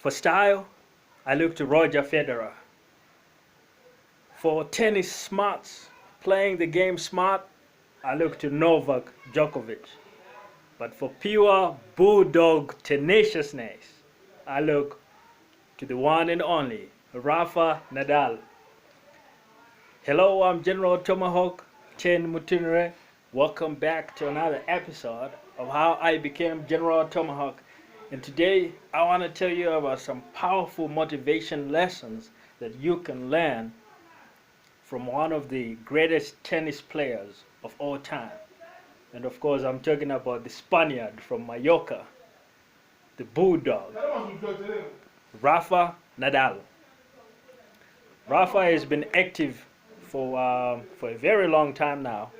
For style, I look to Roger Federer. For tennis smarts, playing the game smart, I look to Novak Djokovic. But for pure bulldog tenaciousness, I look to the one and only Rafa Nadal. Hello, I'm General Tomahawk, Mutunhire. Welcome back to another episode of how I became General Tomahawk. And today I want to tell you about some powerful motivation lessons that you can learn from one of the greatest tennis players of all time. And of course, I'm talking about the Spaniard from Mallorca, the Bulldog, Rafa Nadal. Rafa has been active for a very long time now,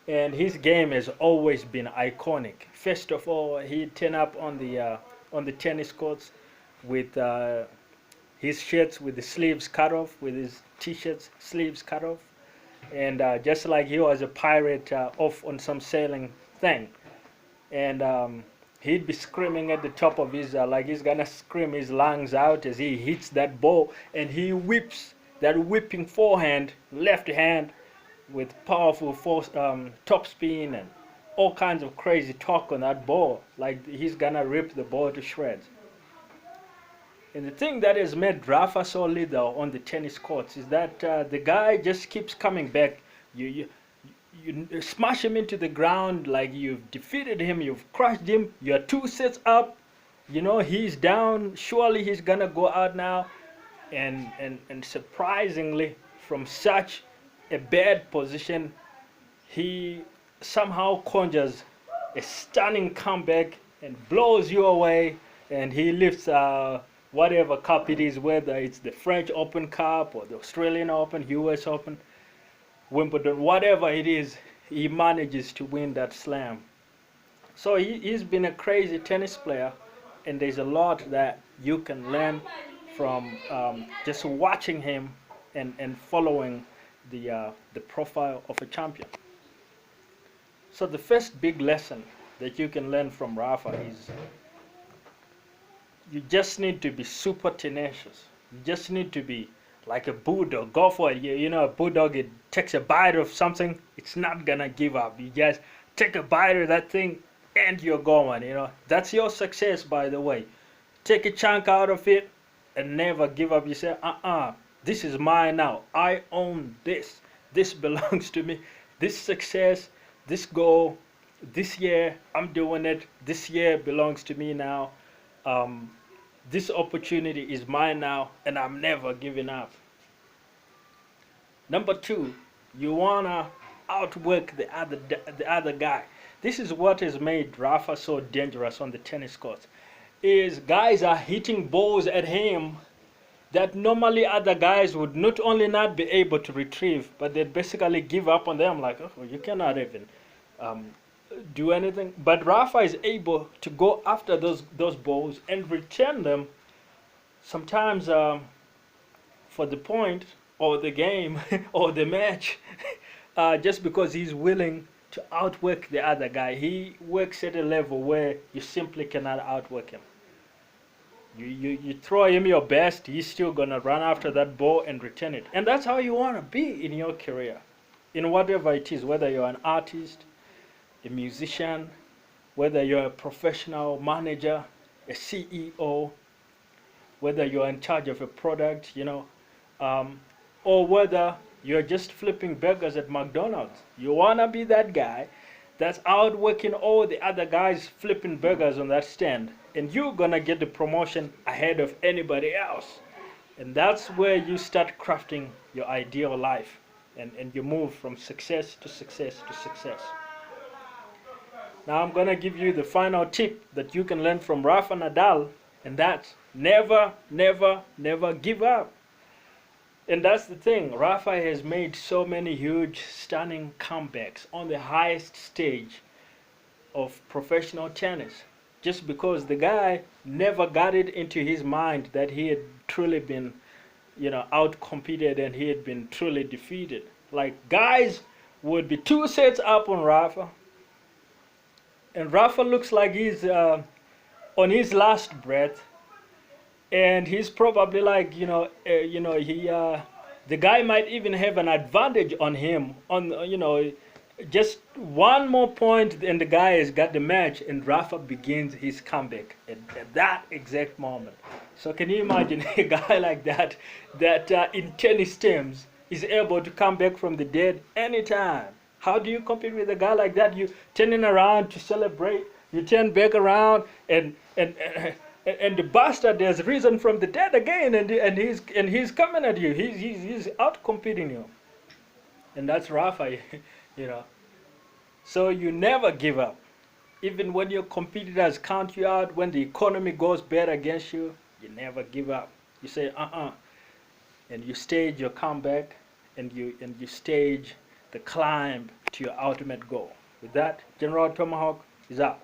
and his game has always been iconic. First of all, he'd turn up on the tennis courts with his shirts with the sleeves cut off, with his t-shirts sleeves cut off, and just like he was a pirate off on some sailing thing, and he'd be screaming at the top of his like he's gonna scream his lungs out as he hits that ball, and he whips that whipping forehand, left hand, with powerful force, top spin and all kinds of crazy talk on that ball, like he's gonna rip the ball to shreds. And the thing that has made Rafa so lethal on the tennis courts is that the guy just keeps coming back. You smash him into the ground like you've defeated him, you've crushed him, you're 2 sets up, he's down, surely he's gonna go out now. And surprisingly, from such a bad position, he somehow conjures a stunning comeback and blows you away, and he lifts whatever cup it is, whether it's the French Open Cup or the Australian Open, US Open, Wimbledon, whatever it is, he manages to win that slam. So he's been a crazy tennis player, and there's a lot that you can learn from just watching him and following the profile of a champion. So the first big lesson that you can learn from Rafa is you just need to be super tenacious. You just need to be like a bulldog. Go for it. A bulldog, it takes a bite of something, it's not gonna give up. You just take a bite of that thing and you're going. That's your success, by the way. Take a chunk out of it and never give up. You say, this is mine now. I own this. This belongs to me. This success, this goal, this year, I'm doing it. This year belongs to me now. This opportunity is mine now, and I'm never giving up. Number 2, you wanna outwork the other guy. This is what has made Rafa so dangerous on the tennis courts. Is guys are hitting balls at him that normally other guys would not only not be able to retrieve, but they'd basically give up on them, like, oh, you cannot even do anything. But Rafa is able to go after those balls and return them, sometimes for the point or the game or the match, just because he's willing to outwork the other guy. He works at a level where you simply cannot outwork him. You throw him your best, he's still gonna run after that ball and return it. And that's how you wanna be in your career, in whatever it is, whether you're an artist, a musician, whether you're a professional manager, a CEO, whether you're in charge of a product, or whether you're just flipping burgers at McDonald's. You wanna be that guy that's outworking all the other guys flipping burgers on that stand, and you're gonna get the promotion ahead of anybody else. And that's where you start crafting your ideal life, and you move from success to success to success. Now I'm gonna give you the final tip that you can learn from Rafa Nadal, and that's never, never, never give up. And that's the thing, Rafa has made so many huge, stunning comebacks on the highest stage of professional tennis, just because the guy never got it into his mind that he had truly been, out-competed, and he had been truly defeated. Like, guys would be 2 sets up on Rafa, and Rafa looks like he's on his last breath, and he's probably like, the guy might even have an advantage on him on, just one more point and the guy has got the match, and Rafa begins his comeback at that exact moment. So can you imagine a guy like that, in tennis terms is able to come back from the dead anytime? How do you compete with a guy like that? You turning around to celebrate, you turn back around, and the bastard has risen from the dead again, and he's coming at you. He's out competing you, and that's Rafa, you know. So you never give up, even when your competitors count you out. When the economy goes bad against you, you never give up. You say and you stage your comeback, and you stage the climb to your ultimate goal. With that, General Tomahawk is out.